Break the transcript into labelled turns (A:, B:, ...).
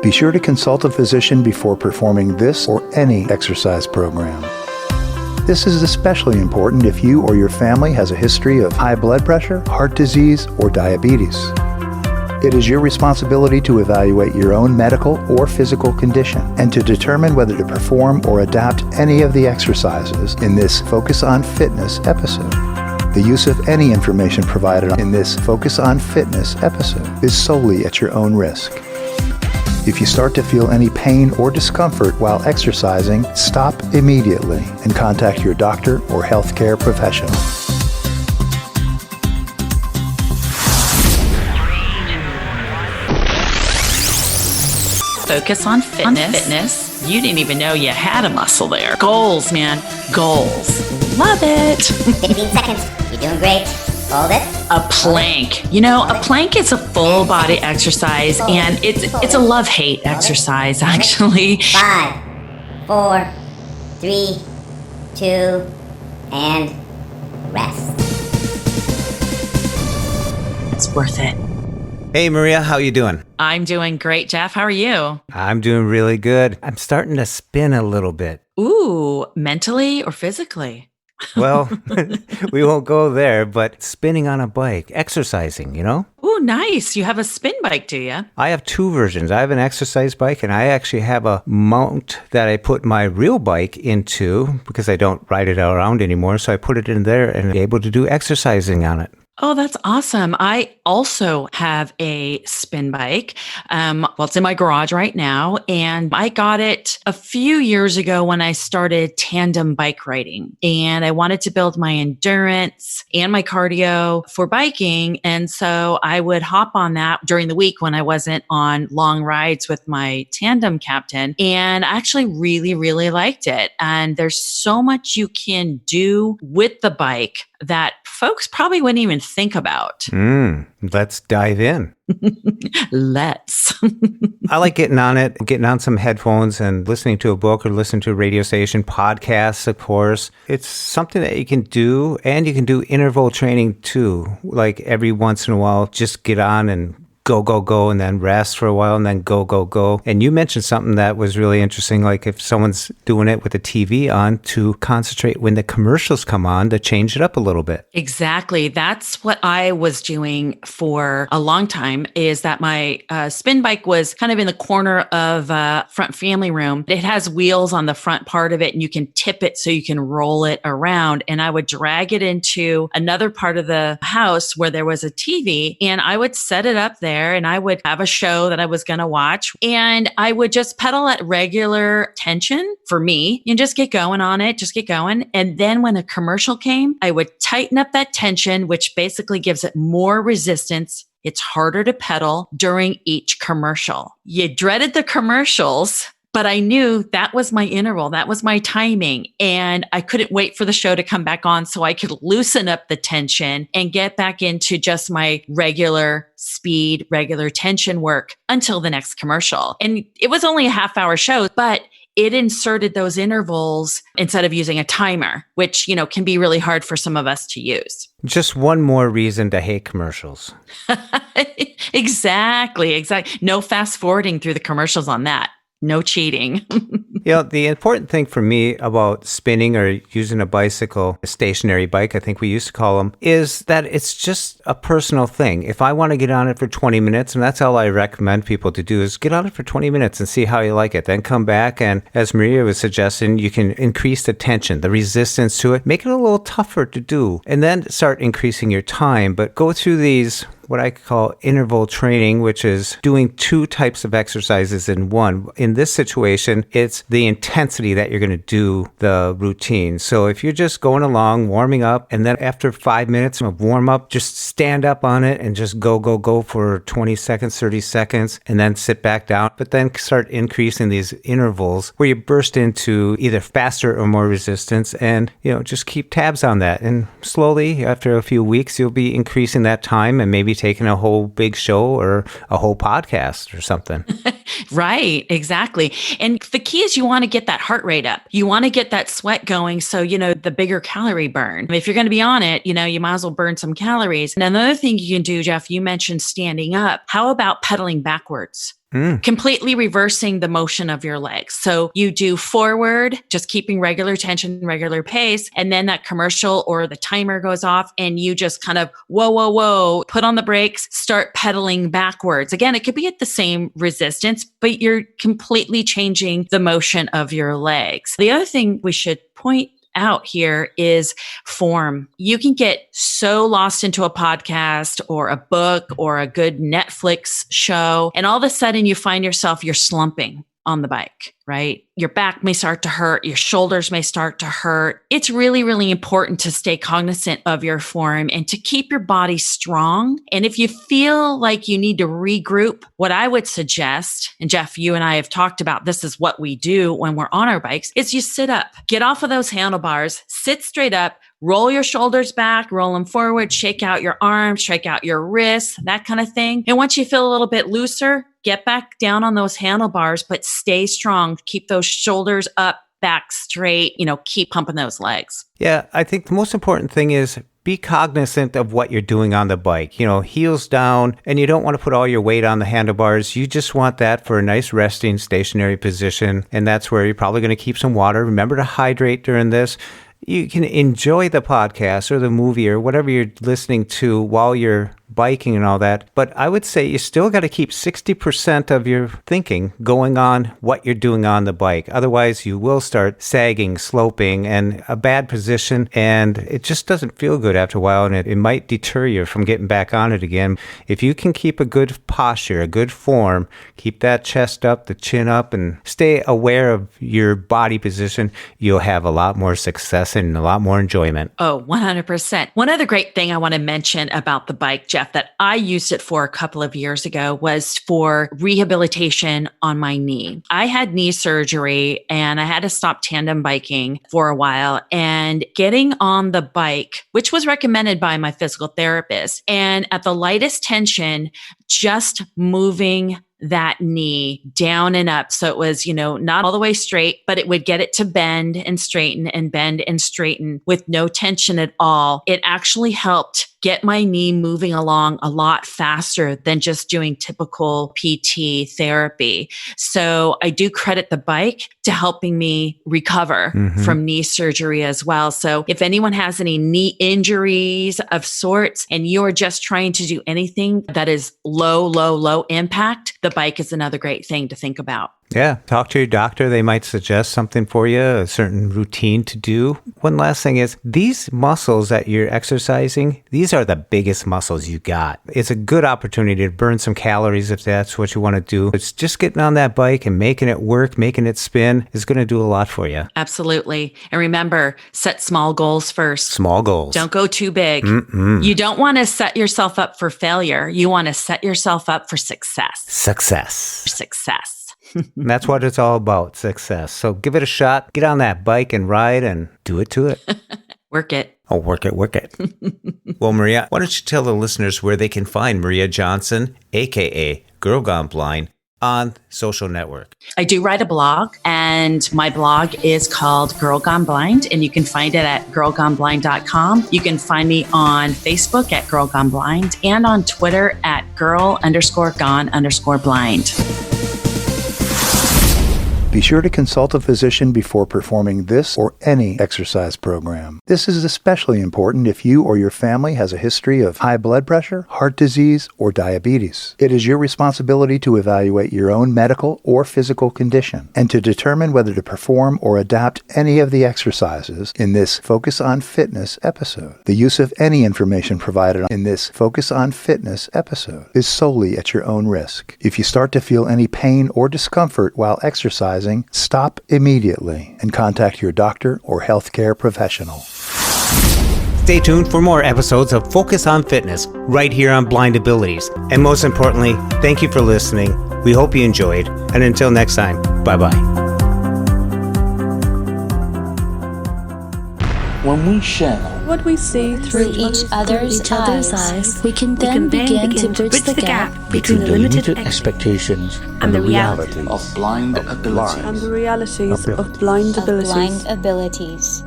A: Be sure to consult a physician before performing this or any exercise program. This is especially important if you or your family has a history of high blood pressure, heart disease, or diabetes. It is your responsibility to evaluate your own medical or physical condition and to determine whether to perform or adapt any of the exercises in this Focus on Fitness episode. The use of any information provided in this Focus on Fitness episode is solely at your own risk. If you start to feel any pain or discomfort while exercising, stop immediately and contact your doctor or healthcare professional.
B: Focus on fitness. You didn't even know you had a muscle there. Goals, man. Goals. Love it.
C: 15 seconds. You're doing great. Hold it.
B: A plank. You know, a plank is a full body exercise, and it's a love-hate exercise, actually.
C: 5, 4, 3, 2, and rest.
B: It's worth it.
D: Hey, Maria, how you doing?
B: I'm doing great, Jeff. How are you?
D: I'm doing really good. I'm starting to spin a little bit.
B: Ooh, mentally or physically?
D: Well, we won't go there, but spinning on a bike, exercising, you know?
B: Ooh, nice. You have a spin bike, do you?
D: I have two versions. I have an exercise bike, and I actually have a mount that I put my real bike into because I don't ride it around anymore. So I put it in there and able to do exercising on it.
B: Oh, that's awesome. I also have a spin bike. It's in my garage right now. And I got it a few years ago when I started tandem bike riding. And I wanted to build my endurance and my cardio for biking. And so I would hop on that during the week when I wasn't on long rides with my tandem captain. And I actually really, really liked it. And there's so much you can do with the bike that folks probably wouldn't even think about.
D: Let's dive in.
B: Let's.
D: I like getting on some headphones and listening to a book or listening to a radio station, podcasts, of course. It's something that you can do, and you can do interval training too. Like every once in a while, just get on and go, and then rest for a while and then go. And you mentioned something that was really interesting, like if someone's doing it with the TV on, to concentrate when the commercials come on to change it up a little bit.
B: Exactly. That's what I was doing for a long time, is that my spin bike was kind of in the corner of front family room. It has wheels on the front part of it, and you can tip it so you can roll it around. And I would drag it into another part of the house where there was a TV, and I would set it up there, and I would have a show that I was going to watch, and I would just pedal at regular tension for me and just get going on it, just get going. And then when a commercial came, I would tighten up that tension, which basically gives it more resistance. It's harder to pedal during each commercial. You dreaded the commercials, but I knew that was my interval. That was my timing. And I couldn't wait for the show to come back on so I could loosen up the tension and get back into just my regular speed, regular tension work until the next commercial. And it was only a half-hour show, but it inserted those intervals instead of using a timer, which, you know, can be really hard for some of us to use.
D: Just one more reason to hate commercials.
B: Exactly. No fast forwarding through the commercials on that. No cheating.
D: You know, the important thing for me about spinning or using a bicycle, a stationary bike, I think we used to call them, is that it's just a personal thing. If I want to get on it for 20 minutes, and that's all I recommend people to do, is get on it for 20 minutes and see how you like it. Then come back, and as Maria was suggesting, you can increase the tension, the resistance to it, make it a little tougher to do, and then start increasing your time. But go through these, what I call interval training, which is doing two types of exercises in one. In this situation, it's the intensity that you're going to do the routine. So if you're just going along, warming up, and then after 5 minutes of warm up, just stand up on it and just go for 20 seconds, 30 seconds, and then sit back down. But then start increasing these intervals where you burst into either faster or more resistance, and, you know, just keep tabs on that. And slowly, after a few weeks, you'll be increasing that time and maybe taking a whole big show or a whole podcast or something.
B: Right, exactly. And the key is you want to get that heart rate up. You want to get that sweat going. So, you know, the bigger calorie burn. If you're going to be on it, you know, you might as well burn some calories. And another thing you can do, Jeff, you mentioned standing up. How about pedaling backwards? completely reversing the motion of your legs. So you do forward, just keeping regular tension, regular pace. And then that commercial or the timer goes off and you just kind of, whoa, put on the brakes, start pedaling backwards. Again, it could be at the same resistance, but you're completely changing the motion of your legs. The other thing we should point out here is form. You can get so lost into a podcast or a book or a good Netflix show, and all of a sudden you find yourself, you're slumping on the bike, right? Your back may start to hurt. Your shoulders may start to hurt. It's really, really important to stay cognizant of your form and to keep your body strong. And if you feel like you need to regroup, what I would suggest, and Jeff, you and I have talked about this is what we do when we're on our bikes, is you sit up, get off of those handlebars, sit straight up, roll your shoulders back, roll them forward, shake out your arms, shake out your wrists, that kind of thing. And once you feel a little bit looser, get back down on those handlebars, but stay strong. Keep those shoulders up, back straight, keep pumping those legs.
D: Yeah, I think the most important thing is be cognizant of what you're doing on the bike. Heels down, and you don't want to put all your weight on the handlebars. You just want that for a nice resting stationary position. And that's where you're probably going to keep some water. Remember to hydrate during this. You can enjoy the podcast or the movie or whatever you're listening to while you're biking and all that. But I would say you still got to keep 60% of your thinking going on what you're doing on the bike. Otherwise, you will start sagging, sloping, and a bad position. And it just doesn't feel good after a while. And it might deter you from getting back on it again. If you can keep a good posture, a good form, keep that chest up, the chin up, and stay aware of your body position, you'll have a lot more success and a lot more enjoyment.
B: Oh, 100%. One other great thing I want to mention about the bike, Jeff, that I used it for a couple of years ago was for rehabilitation on my knee. I had knee surgery and I had to stop tandem biking for a while, and getting on the bike, which was recommended by my physical therapist, and at the lightest tension, just moving that knee down and up. So it was, not all the way straight, but it would get it to bend and straighten with no tension at all. It actually helped get my knee moving along a lot faster than just doing typical PT therapy. So I do credit the bike to helping me recover from knee surgery as well. So if anyone has any knee injuries of sorts and you're just trying to do anything that is low impact, the bike is another great thing to think about.
D: Yeah, talk to your doctor. They might suggest something for you, a certain routine to do. One last thing is these muscles that you're exercising, these are the biggest muscles you got. It's a good opportunity to burn some calories if that's what you want to do. It's just getting on that bike and making it work, making it spin is going to do a lot for you.
B: Absolutely. And remember, set small goals first.
D: Small goals.
B: Don't go too big. You don't want to set yourself up for failure. You want to set yourself up for success. Success.
D: And that's what it's all about, success. So give it a shot. Get on that bike and ride and do it to it.
B: Work it.
D: Oh, work it. Well, Maria, why don't you tell the listeners where they can find Maria Johnson, a.k.a. Girl Gone Blind, on social network?
B: I do write a blog, and my blog is called Girl Gone Blind, and you can find it at girlgoneblind.com. You can find me on Facebook at Girl Gone Blind and on Twitter at girl_gone_blind.
A: Be sure to consult a physician before performing this or any exercise program. This is especially important if you or your family has a history of high blood pressure, heart disease, or diabetes. It is your responsibility to evaluate your own medical or physical condition and to determine whether to perform or adapt any of the exercises in this Focus on Fitness episode. The use of any information provided in this Focus on Fitness episode is solely at your own risk. If you start to feel any pain or discomfort while exercising, stop immediately and contact your doctor or healthcare professional.
D: Stay tuned for more episodes of Focus on Fitness right here on Blind Abilities. And most importantly, thank you for listening. We hope you enjoyed. And until next time, bye-bye.
E: When we share
F: what we see through
G: each other's eyes, we can then begin to bridge the gap
E: between the limited expectations and the reality of blind abilities.
F: And the realities of blind abilities.